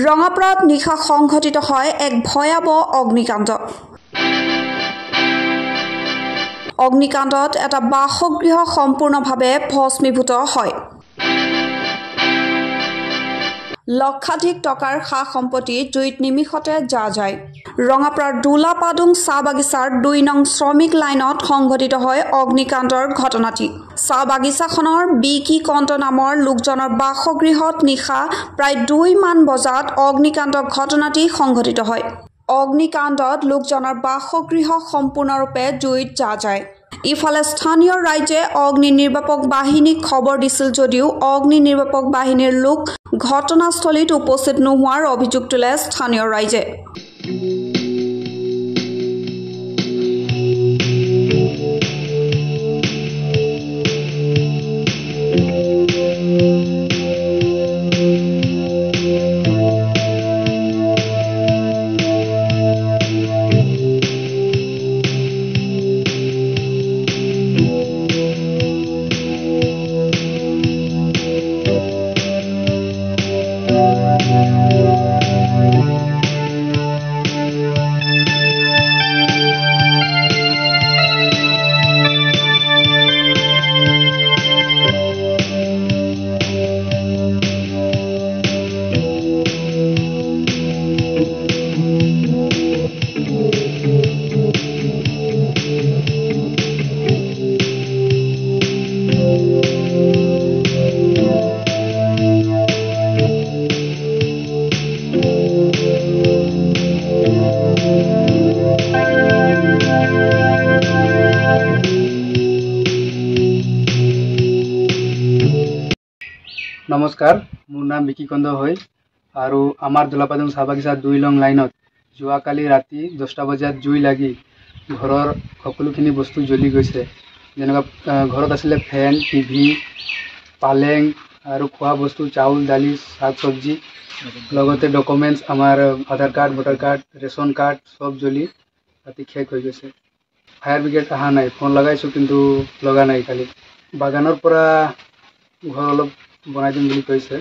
ৰঙাপাৰাত নিশা সংঘটিত হয় এক ভয়াৱহ অগ্নিকাণ্ড। অগ্নিকাণ্ডত এটা বাসগৃহ সম্পূৰ্ণভাৱে ভস্মীভূত হয়। লক্ষাধিক টকাৰ সা সম্পত্তি জুইত নিমিষতে জ্বলা যায়। ৰঙাপাৰাৰ দোলাপাডুং চাহ বাগিচাৰ ২ নং শ্ৰমিক লাইনত সংঘটিত হয় অগ্নিকাণ্ডৰ ঘটনাটি। চাহ বাগিচাখনৰ বিকি কন্ত নামৰ লোকজনৰ বাসগৃহত নিশা প্ৰায় ২ মান বজাত অগ্নিকাণ্ড ঘটনাটি সংঘটিত হয়। অগ্নিকাণ্ডত লোকজনৰ বাসগৃহ সম্পূৰ্ণৰূপে জুইত জ্বলা যায়। ইফালে স্থানীয় ৰাইজে অগ্নি নিৰ্বাপক বাহিনীক খবৰ দিছিল যদিও অগ্নি নিৰ্বাপক বাহিনীৰ লোক ঘটনাস্থলীত উপস্থিত নোহোৱাৰ অভিযোগ তোলে স্থানীয় ৰাইজে। নমস্কাৰ, মোৰ নাম বিকি কন্দ হয় আৰু আমাৰ দোলাপাডুং চাহ বাগিচা ২ নং লাইনত যোৱাকালি ৰাতি ১০টা বজাত জুই লাগি ঘৰৰ সকলোখিনি বস্তু জ্বলি গৈছে। যেনেকুৱা ঘৰত আছিলে ফেন, টিভি, পালেং আৰু খোৱা বস্তু চাউল, দালি, শাক চব্জি, লগতে ডকুমেণ্টছ আমাৰ Aadhaar card, voter card, ration card সব জ্বলি ৰাতি শেষ হৈ গৈছে। ফায়াৰ ব্ৰিগেড অহা নাই, ফোন লগাইছোঁ কিন্তু লগা নাই। কালি বাগানৰ পৰা ঘৰ অলপ বনাই দিম বুলি কৈছে।